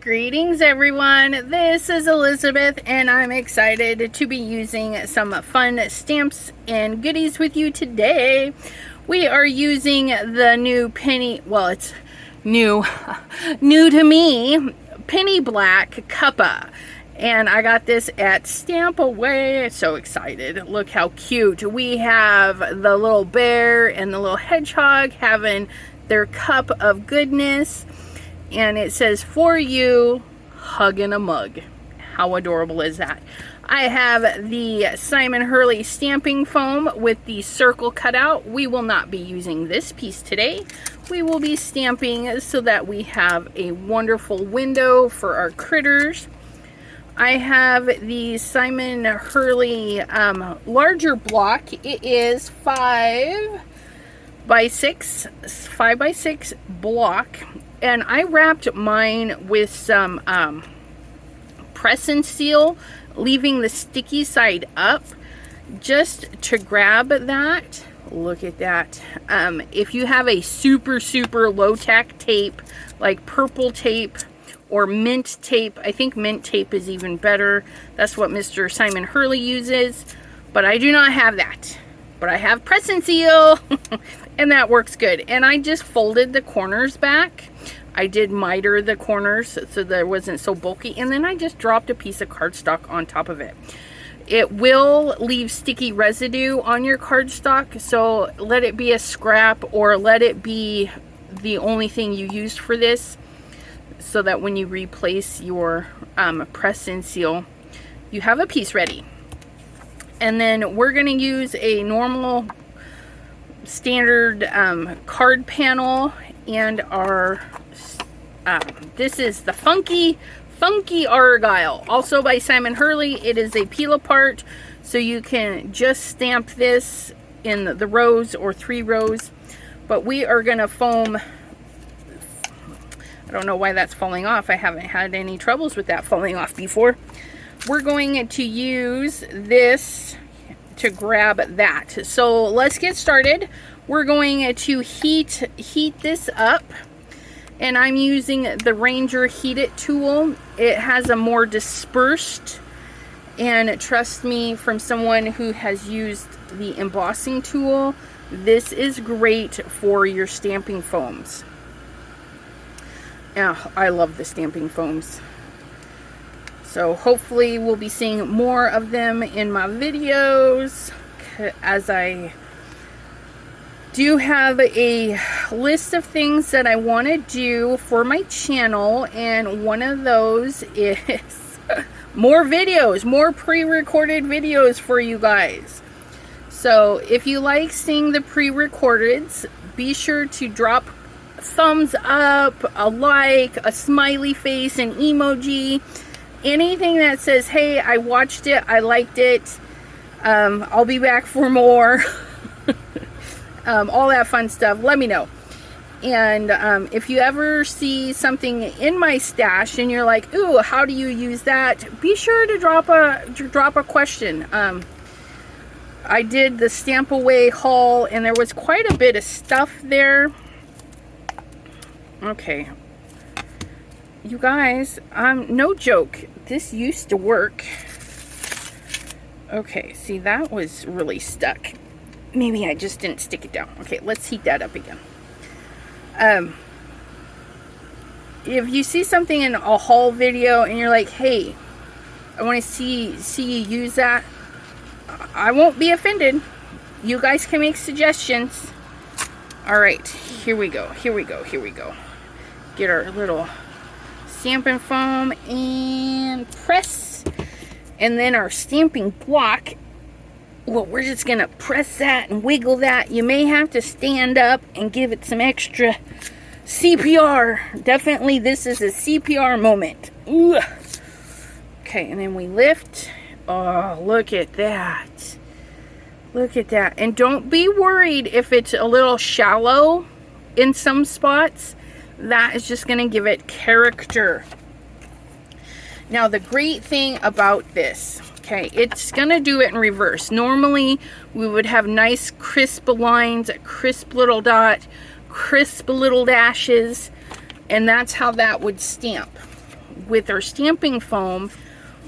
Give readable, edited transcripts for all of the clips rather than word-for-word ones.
Greetings everyone, this is Elizabeth and I'm excited to be using some fun stamps and goodies with you today. We are using the new penny, well it's new to me, penny black Cuppa. And I got this at Stamp Away. So excited. Look how cute. We have the little bear and the little hedgehog having their cup of goodness. And it says, "For you, hug in a mug." How adorable is that? I have the Simon Hurley stamping foam with the circle cutout. We will not be using this piece today. We will be stamping so that we have a wonderful window for our critters. I have the Simon Hurley larger block. It is 5x6 block. And I wrapped mine with some press and seal, leaving the sticky side up just to grab that. Look at that. If you have a super low tack tape like purple tape or mint tape, I think mint tape is even better. That's what Mr. Simon Hurley uses, but I do not have that. But I have press and seal and that works good. And I just folded the corners back. I did miter the corners so that it wasn't so bulky, and then I just dropped a piece of cardstock on top of it. It will leave sticky residue on your cardstock, so let it be a scrap or let it be the only thing you used for this, so that when you replace your press and seal, you have a piece ready. And then we're going to use a normal standard card panel and our this is the funky Argyle, also by Simon Hurley. It is a peel apart, so you can just stamp this in the rows or 3 rows. But we are going to foam. I don't know why that's falling off. I haven't had any troubles with that falling off before. We're going to use this to grab that. So let's get started. We're going to heat this up. And I'm using the Ranger Heat It tool. It has a more dispersed, and trust me, from someone who has used the embossing tool, this is great for your stamping foams. Yeah, I love the stamping foams. So hopefully we'll be seeing more of them in my videos, as I do have a list of things that I want to do for my channel, and one of those is more videos, more pre-recorded videos for you guys. So if you like seeing the pre-recordeds, be sure to drop thumbs up, a like, a smiley face, an emoji, anything that says, hey, I watched it, I liked it, I'll be back for more. All that fun stuff, let me know. And if you ever see something in my stash and you're like, ooh, how do you use that? Be sure to drop a question. I did the Stamp Away haul and there was quite a bit of stuff there. Okay, you guys, no joke, this used to work. Okay, see, that was really stuck. Maybe I just didn't stick it down. Okay, let's heat that up again. If you see something in a haul video and you're like, hey, I want to see you use that, I won't be offended. You guys can make suggestions. All right, here we go. Get our little stamping foam and press, and then our stamping block. Well, we're just gonna press that and wiggle that. You may have to stand up and give it some extra CPR. Definitely, this is a CPR moment. Ooh. Okay, and then we lift. Oh, look at that. Look at that. And don't be worried if it's a little shallow in some spots. That is just gonna give it character. Now, the great thing about this, okay, it's gonna do it in reverse. Normally we would have nice crisp lines, a crisp little dot, crisp little dashes, and that's how that would stamp. with our stamping foam,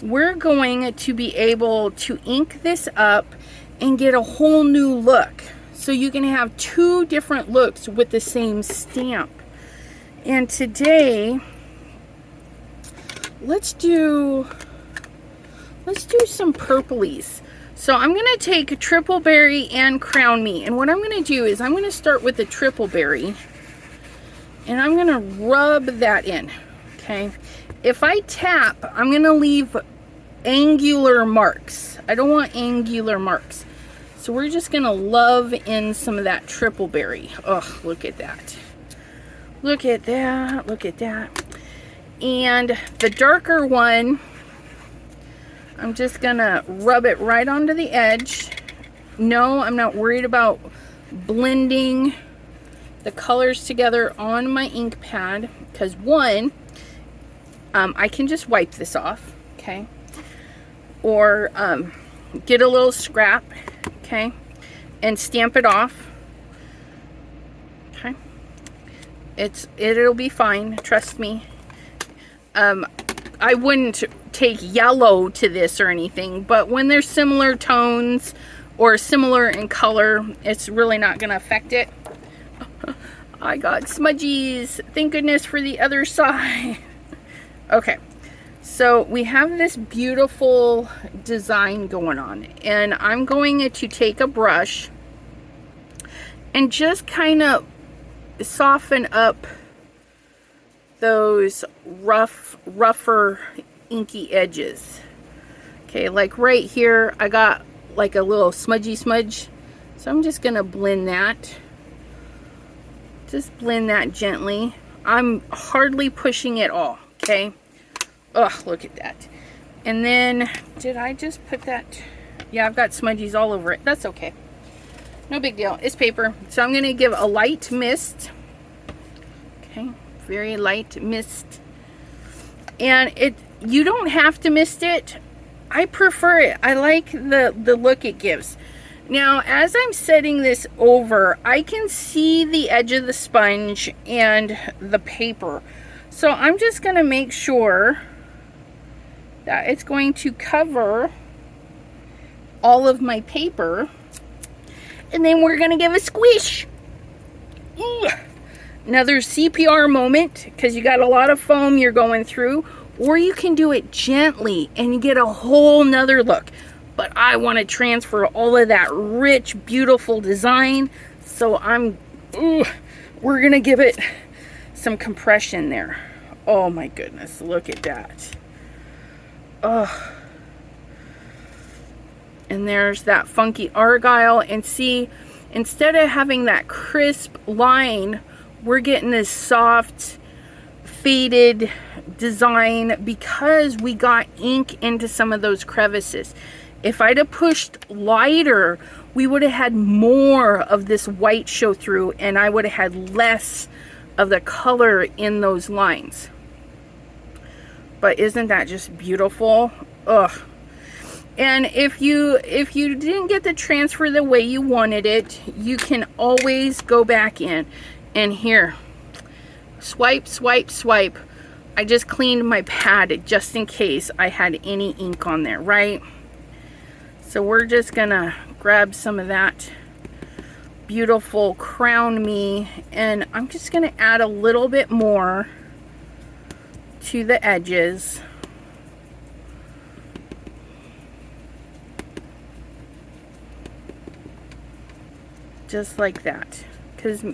we're going to be able to ink this up and get a whole new look. So you can have two different looks with the same stamp. And today, let's do some purplies. So I'm going to take Triple Berry and Crown Me. And what I'm going to do is I'm going to start with the Triple Berry. And I'm going to rub that in. Okay. If I tap, I'm going to leave angular marks. I don't want angular marks. So we're just going to love in some of that Triple Berry. Oh, look at that. Look at that. Look at that. And the darker one, I'm just gonna rub it right onto the edge. No, I'm not worried about blending the colors together on my ink pad, because one, I can just wipe this off, okay? Or get a little scrap, okay, and stamp it off. Okay, it'll be fine, trust me. I wouldn't take yellow to this or anything, but when there's similar tones or similar in color, it's really not going to affect it. I got smudgies. Thank goodness for the other side. Okay, so we have this beautiful design going on, and I'm going to take a brush and just kind of soften up those rougher inky edges. Okay, like right here I got like a little smudgy smudge, so I'm just gonna blend that. Just blend that gently. I'm hardly pushing it all. Okay. Oh, look at that. And then, did I just put that? Yeah, I've got smudgies all over it. That's okay, no big deal, it's paper. So I'm gonna give a light mist. Okay, very light mist. And you don't have to mist it. I prefer it. I like the look it gives. Now, as I'm setting this over, I can see the edge of the sponge and the paper. So I'm just going to make sure that it's going to cover all of my paper. And then we're going to give a squish. Ooh. Another CPR moment, because you got a lot of foam you're going through, or you can do it gently and you get a whole nother look. But I want to transfer all of that rich, beautiful design, so we're gonna give it some compression there. Oh my goodness, look at that. Oh, and there's that funky Argyle, and see, instead of having that crisp line, we're getting this soft, faded design because we got ink into some of those crevices. If I'd have pushed lighter, we would have had more of this white show through, and I would have had less of the color in those lines. But isn't that just beautiful? Ugh. And if you didn't get the transfer the way you wanted it, you can always go back in. And here, swipe, swipe, swipe. I just cleaned my pad just in case I had any ink on there, right? So we're just gonna grab some of that beautiful Crown Me, and I'm just gonna add a little bit more to the edges. Just like that, because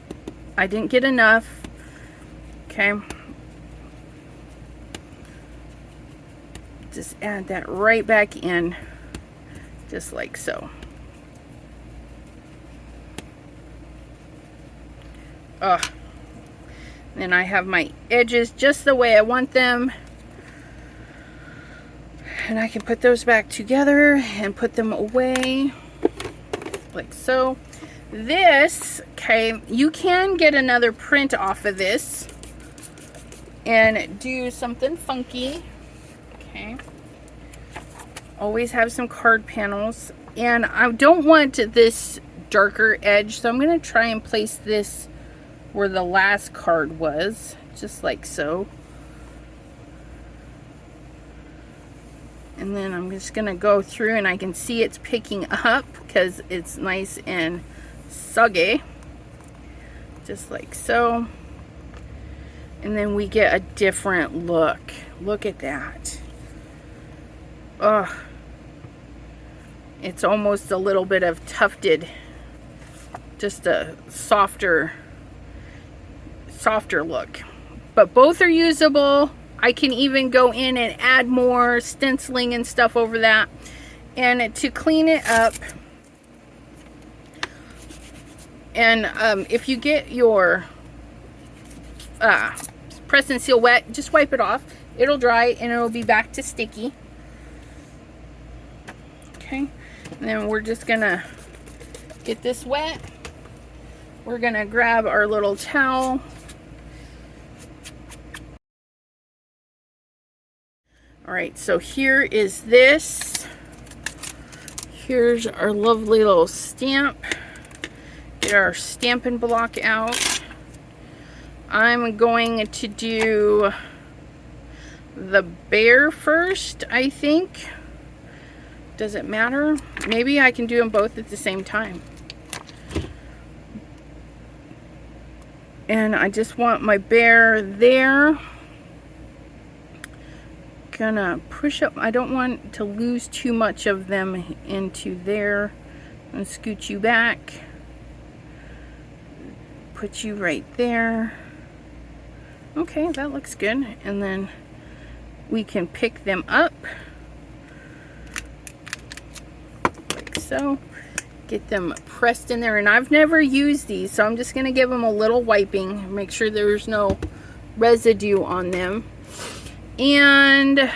I didn't get enough. Okay. Just add that right back in, just like so. Then I have my edges just the way I want them. And I can put those back together and put them away, like so. This, okay, you can get another print off of this and do something funky. Okay. Always have some card panels. And I don't want this darker edge, so I'm going to try and place this where the last card was, just like so. And then I'm just gonna go through, and I can see it's picking up because it's nice and soggy, just like so. And then we get a different look. Look at that. Ugh. It's almost a little bit of tufted, just a softer look. But both are usable. I can even go in and add more stenciling and stuff over that. And to clean it up, and if you get your press and seal wet, just wipe it off. It'll dry and it'll be back to sticky. Okay, and then we're just gonna get this wet. We're gonna grab our little towel. All right, so here is this. Here's our lovely little stamp. Get our Stampin' Block out. I'm going to do the bear first, I think. Does it matter? Maybe I can do them both at the same time. And I just want my bear there. Gonna push up. I don't want to lose too much of them into there. I'm gonna scoot you back. Put you right there. Okay, that looks good. And then we can pick them up like so. Get them pressed in there. And I've never used these, so I'm just going to give them a little wiping. Make sure there's no residue on them. And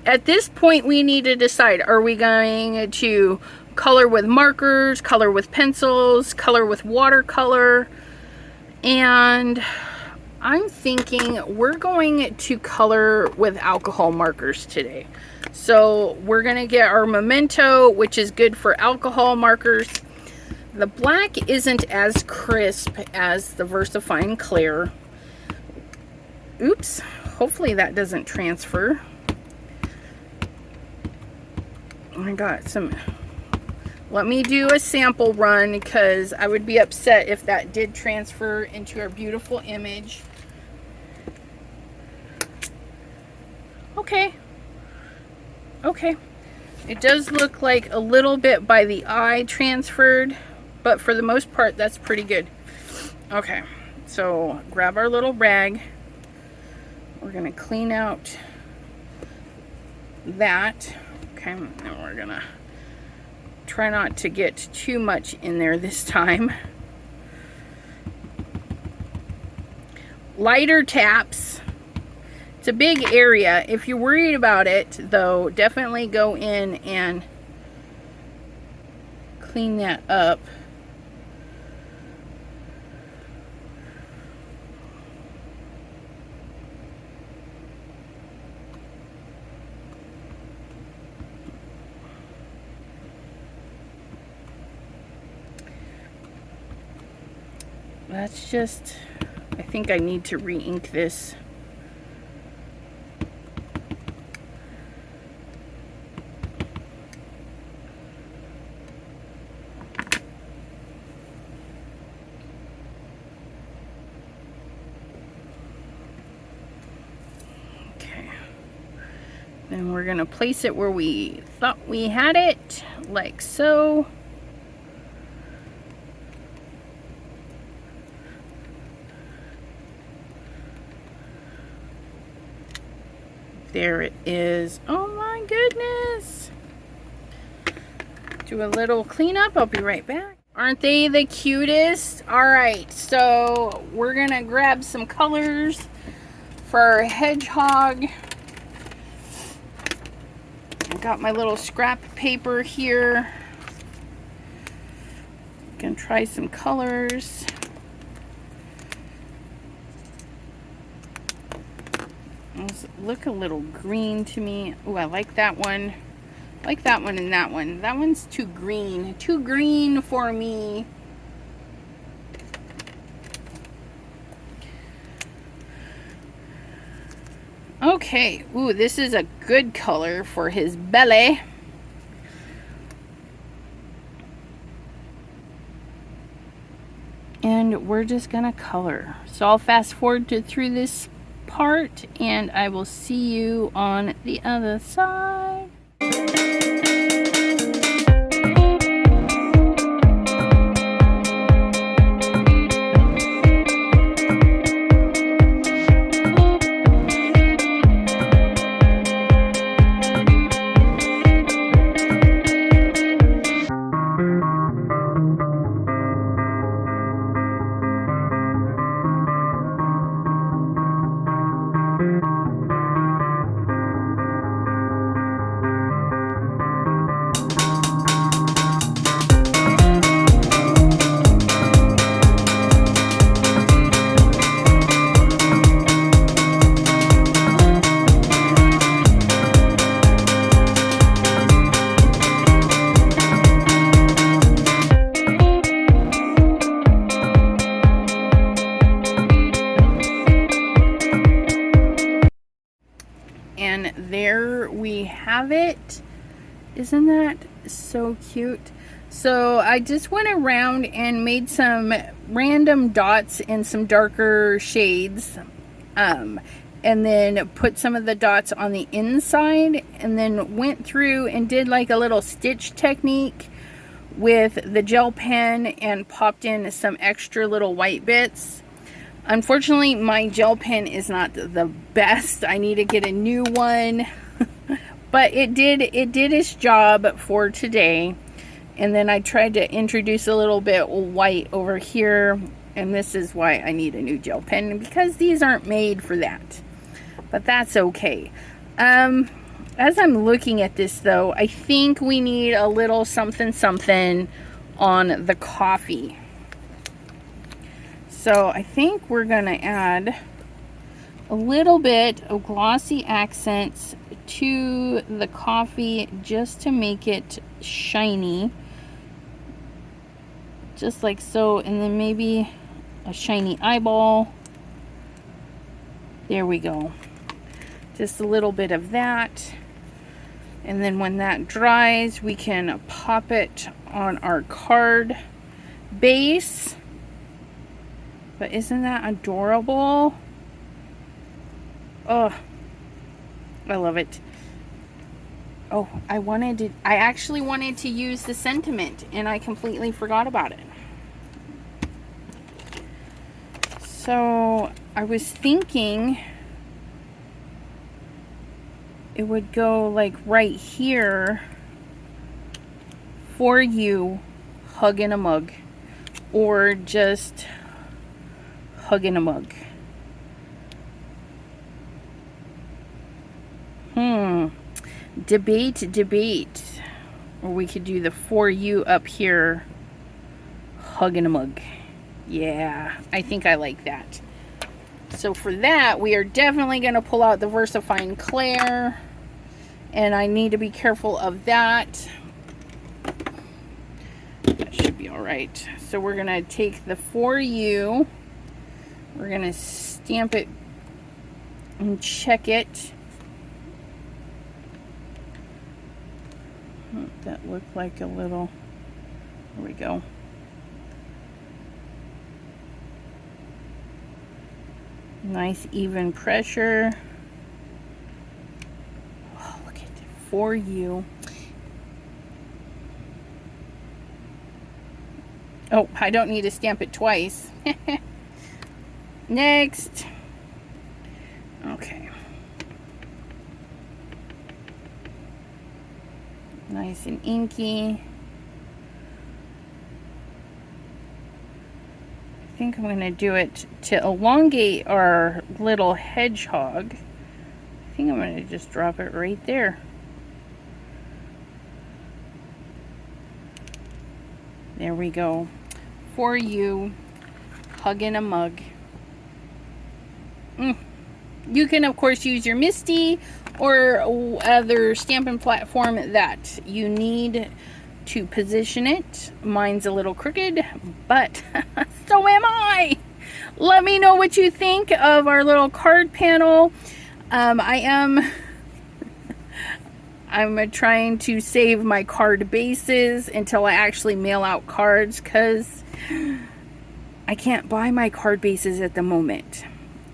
at this point, we need to decide, are we going to color with markers, color with pencils, color with watercolor? And I'm thinking we're going to color with alcohol markers today. So we're going to get our Memento, which is good for alcohol markers. The black isn't as crisp as the VersaFine Clear. Oops, hopefully that doesn't transfer. I got some, let me do a sample run because I would be upset if that did transfer into our beautiful image. Okay. Okay. It does look like a little bit by the eye transferred, but for the most part, that's pretty good. Okay. So grab our little rag. We're going to clean out that. Okay. And we're going to try not to get too much in there this time. Lighter taps. It's a big area. If you're worried about it, though, definitely go in and clean that up. That's just, I think I need to re-ink this. Then we're going to place it where we thought we had it, like so. There it is. Oh my goodness. Do a little cleanup. I'll be right back. Aren't they the cutest? Alright, so we're going to grab some colors for our hedgehog. I got my little scrap paper here. Gonna try some colors. Those look a little green to me. Oh, I like that one. I like that one and that one. That one's too green. Too green for me. Okay, ooh, this is a good color for his belly. And we're just gonna color. So I'll fast forward through this part and I will see you on the other side. And there we have it. Isn't that so cute? So I just went around and made some random dots in some darker shades, and then put some of the dots on the inside, and then went through and did like a little stitch technique with the gel pen and popped in some extra little white bits. Unfortunately, my gel pen is not the best. I need to get a new one. But it did its job for today. And then I tried to introduce a little bit white over here. And this is why I need a new gel pen, because these aren't made for that. But that's okay. As I'm looking at this though, I think we need a little something something on the coffee. So I think we're gonna add a little bit of glossy accents to the coffee just to make it shiny. Just like so, and then maybe a shiny eyeball. There we go. Just a little bit of that. And then when that dries, we can pop it on our card base. But isn't that adorable? Oh, I love it. Oh, I actually wanted to use the sentiment and I completely forgot about it. So I was thinking it would go like right here, for you, hug in a mug, or just hug in a mug. Debate. Or we could do the for you up here, hug in a mug. Yeah, I think I like that. So for that, we are definitely going to pull out the VersaFine Clair. And I need to be careful of that. That should be alright. So we're going to take the for you. We're going to stamp it and check it. That looked like a little, there we go. Nice even pressure. Oh, look at it, for you. Oh, I don't need to stamp it twice. Next. Okay. Nice and inky. I think I'm going to do it to elongate our little hedgehog. I think I'm going to just drop it right there. There we go. For you, hug in a mug. You can of course use your Misty or other stamping platform that you need to position it. Mine's a little crooked, but so am I. Let me know what you think of our little card panel. I'm trying to save my card bases until I actually mail out cards, because I can't buy my card bases at the moment.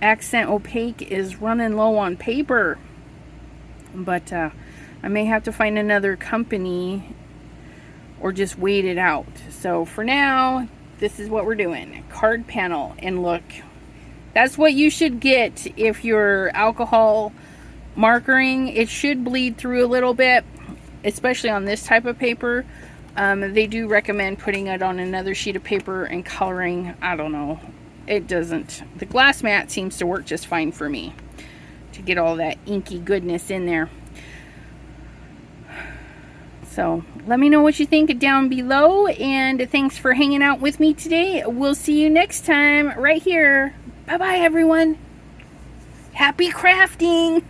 Accent Opaque is running low on paper, but I may have to find another company or just wait it out. So for now, this is what we're doing. Card panel. And look, that's what you should get if you're alcohol markering. It should bleed through a little bit, especially on this type of paper. They do recommend putting it on another sheet of paper and coloring. I don't know. It doesn't. The glass mat seems to work just fine for me to get all that inky goodness in there. So let me know what you think down below, and thanks for hanging out with me today. We'll see you next time right here. Bye bye, everyone. Happy crafting.